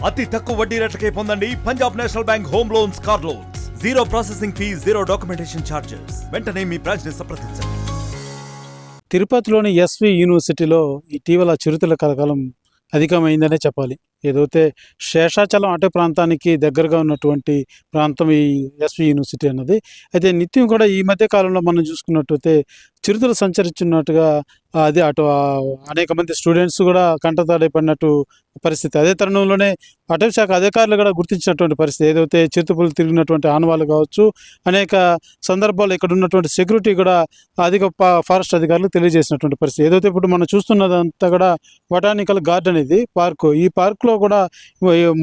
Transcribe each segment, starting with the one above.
అతి తక్కువ వడ్డీ రేట్లకే పొందండి Punjab national bank home loans, car loans. Zero processing fee, zero documentation charges. వెంటనే మీ బ్రాంచ్ ని సంప్రదించండి. తిరుపతిలోని ఎస్వి యూనివర్సిటీలో ఇటీవల చిరుతల కలకలం అధికమైందనే చెప్పాలి. ఏదైతే శేషాచలం అటవీ ప్రాంతానికి దగ్గరగా ఉన్నటువంటి ప్రాంతం ఈ ఎస్వి యూనివర్సిటీ అన్నది. అయితే నిత్యం కూడా ఈ మధ్య కాలంలో మనం చూసుకున్నట్టయితే చిరుతలు సంచరించున్నట్టుగా అది అటు అనేక మంది స్టూడెంట్స్ కూడా కంటతడి పడినట్టు పరిస్థితి. అదే తరుణంలోనే అటవీ శాఖ అధికారులు కూడా గుర్తించినటువంటి పరిస్థితి. ఏదైతే చిరుతపులు తిరిగినటువంటి ఆనవాళ్ళు కావచ్చు, అనేక సందర్భాలు ఇక్కడ ఉన్నటువంటి సెక్యూరిటీ కూడా అధిక ఫారెస్ట్ అధికారులు తెలియజేసినటువంటి పరిస్థితి. ఏదైతే ఇప్పుడు మనం చూస్తున్నదంతా కూడా బొటానికల్ గార్డెన్, ఇది పార్కు. ఈ పార్కులో కూడా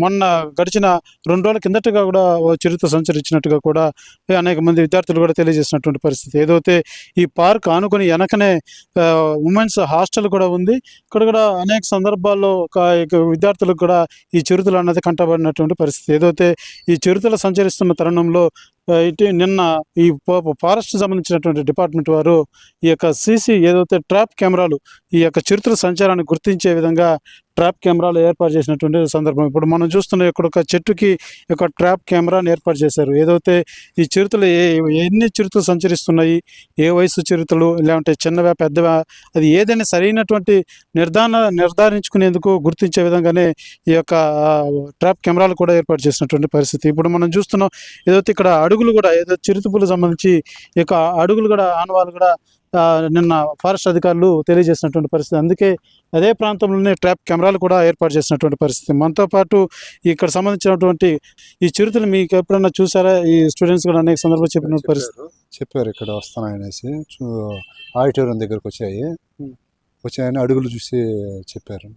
మొన్న గడిచిన 2 రోజుల కిందటగా కూడా చిరుత సంచరించినట్టుగా కూడా అనేక మంది విద్యార్థులు కూడా తెలియజేసినటువంటి పరిస్థితి. ఏదైతే ఈ పార్క్ ఆనుకొని వెనకనే ఉమెన్స్ హాస్టల్ కూడా ఉంది. ఇక్కడ కూడా అనేక సందర్భాల్లో విద్యార్థులకు కూడా ఈ చిరుతలు అన్నది కంటబడినటువంటి పరిస్థితి. ఏదైతే ఈ చిరుతలు సంచరిస్తున్న తరుణంలో నిన్న ఈ ఫారెస్ట్ సంబంధించినటువంటి డిపార్ట్మెంట్ వారు ఈ యొక్క ఏదైతే ట్రాప్ కెమెరాలు ఈ యొక్క చిరుతల సంచారాన్ని గుర్తించే విధంగా ట్రాప్ కెమెరాలు ఏర్పాటు చేసినటువంటి సందర్భం. ఇప్పుడు మనం చూస్తున్న ఇక్కడ ఒక చెట్టుకి ఒక ట్రాప్ కెమెరాని ఏర్పాటు చేశారు. ఏదైతే ఈ చిరుతలు ఎన్ని చిరుతలు సంచరిస్తున్నాయి, ఏ వయసు చిరుతలు, లేదంటే చిన్నవా పెద్దవా, అది ఏదైనా సరైనటువంటి నిర్ధారించుకునేందుకు గుర్తించే విధంగానే ఈ యొక్క ట్రాప్ కెమెరాలు కూడా ఏర్పాటు చేసినటువంటి పరిస్థితి. ఇప్పుడు మనం చూస్తున్నాం. ఏదైతే ఇక్కడ అడుగులు కూడా, ఏదో చిరుతపులకు సంబంధించి ఈ యొక్క అడుగులు కూడా ఆనవాళ్ళు కూడా నిన్న ఫారెస్ట్ అధికారులు తెలియజేసినటువంటి పరిస్థితి. అందుకే అదే ప్రాంతంలోనే ట్రాప్ కెమెరాలు కూడా ఏర్పాటు చేసినటువంటి పరిస్థితి. మనతో పాటు ఇక్కడ సంబంధించినటువంటి ఈ చిరుతలు మీకు ఎప్పుడన్నా చూసారా? ఈ స్టూడెంట్స్ కూడా అనేక సందర్భాలు చెప్పిన పరిస్థితి చెప్పారు. ఇక్కడ వస్తున్నాయనేసి ఆడిటోరియం దగ్గరకు వచ్చాయని అడుగులు చూసి చెప్పారు.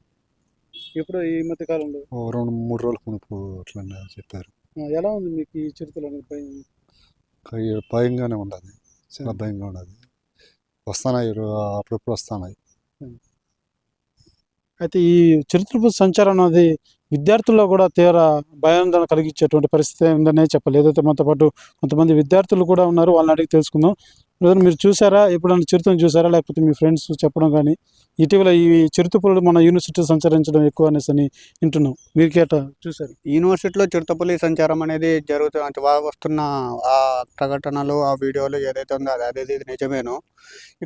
ఇప్పుడు ఈ మధ్య కాలంలో 2-3 రోజుల మునుపు అట్లా చెప్పారు. ఎలా ఉంది మీకు ఈ చిరుతలు అనేది? భయంగానే ఉండదు, చాలా భయంగా ఉండదు. వస్తున్నాయి, అప్పుడప్పుడు వస్తున్నాయి. అయితే ఈ చిరుతపుల సంచారం అనేది విద్యార్థుల్లో కూడా తీవ్ర భయాందోళన కలిగించేటువంటి పరిస్థితి ఉందనే చెప్పాలి. ఏదైతే మనతో పాటు కొంతమంది విద్యార్థులు కూడా ఉన్నారు, వాళ్ళని అడిగి తెలుసుకుందాం. బ్రదర్, మీరు చూసారా, ఎప్పుడన్నా చిరుతను చూసారా, లేకపోతే మీ ఫ్రెండ్స్ చెప్పడం కానీ ఇటీవల ఈ చిరుతపులు మన యూనివర్సిటీ సంచరించడం ఎక్కువ అనేసి అని వింటున్నాం, మీరు కేట చూసారు? యూనివర్సిటీలో చిరుతపులి సంచారం అనేది జరుగుతుంది. అంటే వస్తున్న ఆ ప్రకటనలు, ఆ వీడియోలు ఏదైతే ఉందో అది నిజమేను.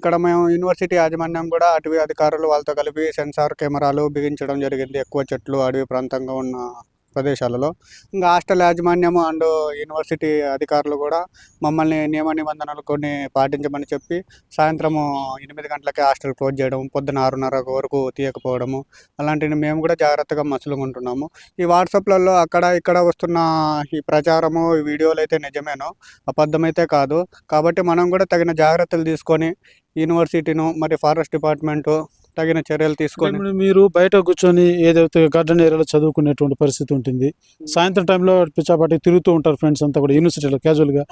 ఇక్కడ మేము యూనివర్సిటీ యాజమాన్యం కూడా అటవీ అధికారులు వాళ్ళతో కలిపి సెన్సార్ కెమెరాలు బిగించడం జరిగింది ఎక్కువ చెట్లు అడవి ప్రాంతంగా ఉన్న ప్రదేశాలలో. ఇంకా హాస్టల్ యాజమాన్యము అండ్ యూనివర్సిటీ అధికారులు కూడా మమ్మల్ని నియమ నిబంధనలు కొన్ని పాటించమని చెప్పి సాయంత్రము 8 గంటలకే హాస్టల్ క్లోజ్ చేయడం, పొద్దున 6:30 వరకు తీయకపోవడము, అలాంటివి మేము కూడా జాగ్రత్తగా మసులుకుంటున్నాము. ఈ వాట్సాప్లలో అక్కడ ఇక్కడ వస్తున్న ఈ ప్రచారము, ఈ వీడియోలు అయితే నిజమేనో, అబద్ధమైతే కాదు. కాబట్టి మనం కూడా తగిన జాగ్రత్తలు తీసుకొని యూనివర్సిటీను మరి ఫారెస్ట్ డిపార్ట్మెంటు తగిన చర్యలు తీసుకొని. మీరు బయట కూర్చొని ఏదైతే గార్డెన్ ఏరియాలో చదువుకునేటువంటి పరిస్థితి ఉంటుంది, సాయంత్రం టైంలో పిచ్చాపాటి తిరుగుతూ ఉంటారు ఫ్రెండ్స్ అంతా కూడా యూనివర్సిటీలో క్యాజువల్గా.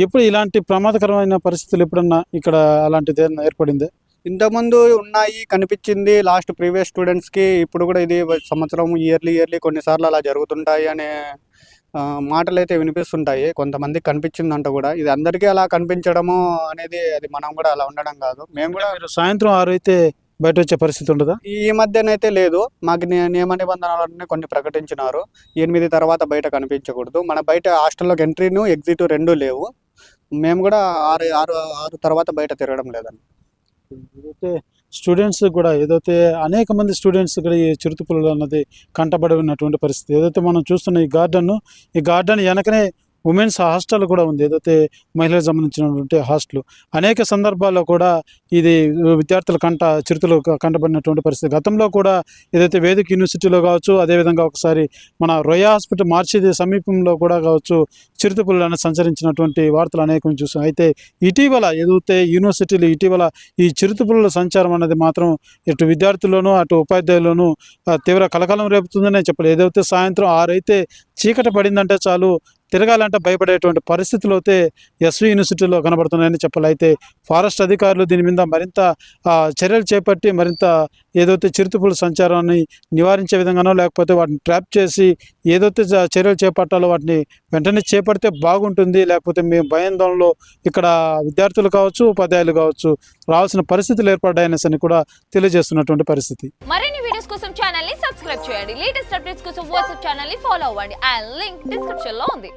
ఎప్పుడు ఇలాంటి ప్రమాదకరమైన పరిస్థితులు ఎప్పుడన్నా ఇక్కడ అలాంటిది ఏర్పడిందే? ఇంతకుముందు ఉన్నాయి, కనిపించింది లాస్ట్ ప్రీవియస్ స్టూడెంట్స్కి. ఇప్పుడు కూడా ఇది సంవత్సరం ఇయర్లీ కొన్నిసార్లు అలా జరుగుతుంటాయి అనే మాటలు అయితే వినిపిస్తుంటాయి. కొంతమంది కనిపించిందంట కూడా. ఇది అందరికీ అలా కనిపించడము అనేది అది మనం కూడా అలా ఉండడం కాదు. మేము కూడా సాయంత్రం 6 అయితే బయట వచ్చే పరిస్థితి ఉండదా? ఈ మధ్యనైతే లేదు. మాకు నియమ నిబంధనలన్నీ కొన్ని ప్రకటించినారు. 8 తర్వాత బయట కనిపించకూడదు. మన బయట హాస్టల్లోకి ఎంట్రీను ఎగ్జిట్ 2 లేవు. మేము కూడా 6 తర్వాత బయట తిరగడం లేదండి. ఏదైతే స్టూడెంట్స్ కూడా ఏదైతే అనేక మంది స్టూడెంట్స్ ఇక్కడ ఈ చిరుతపులు అన్నది కంటబడి ఉన్నటువంటి పరిస్థితి. ఏదైతే మనం చూస్తున్న ఈ గార్డెన్ వెనకనే ఉమెన్స్ హాస్టల్ కూడా ఉంది. ఏదైతే మహిళలకు సంబంధించినటువంటి హాస్టల్. అనేక సందర్భాల్లో కూడా ఇది విద్యార్థుల చిరుతలు కంటబడినటువంటి పరిస్థితి. గతంలో కూడా ఏదైతే వేదిక యూనివర్సిటీలో కావచ్చు, అదేవిధంగా ఒకసారి మన రొయ్య హాస్పిటల్ మార్చిది సమీపంలో కూడా కావచ్చు, చిరుతపులు అనేది సంచరించినటువంటి వార్తలు అనేకం చూసాం. అయితే ఇటీవల ఏదైతే యూనివర్సిటీలు ఇటీవల ఈ చిరుతపుల సంచారం అనేది మాత్రం ఇటు విద్యార్థుల్లోనూ అటు ఉపాధ్యాయుల్లోనూ తీవ్ర కలకలం రేపుతుందనే చెప్పాలి. ఏదైతే సాయంత్రం 6 అయితే చీకటి పడిందంటే చాలు తిరగాలంటే భయపడేటువంటి పరిస్థితులు అయితే ఎస్వి యూనివర్సిటీలో కనబడుతున్నాయని చెప్పాలి. అయితే ఫారెస్ట్ అధికారులు దీని మీద మరింత చర్యలు చేపట్టి మరింత ఏదైతే చిరుతపుల సంచారాన్ని నివారించే విధంగానో లేకపోతే వాటిని ట్రాప్ చేసి ఏదైతే చర్యలు చేపట్టాలో వాటిని వెంటనే చేపడితే బాగుంటుంది. లేకపోతే మేము భయాందోళనలో ఇక్కడ విద్యార్థులు కావచ్చు, ఉపాధ్యాయులు కావచ్చు రావాల్సిన పరిస్థితులు ఏర్పడ్డాయని కూడా తెలియజేస్తున్నటువంటి పరిస్థితి. మరిన్ని వీడియోస్ కోసం ఛానల్ ని సబ్స్క్రైబ్ చేయండి. లేటెస్ట్ అప్డేట్స్ కోసం వాట్సాప్ ఛానల్ ని ఫాలో అవ్వండి. ఆ లింక్ డిస్క్రిప్షన్ లో ఉంది.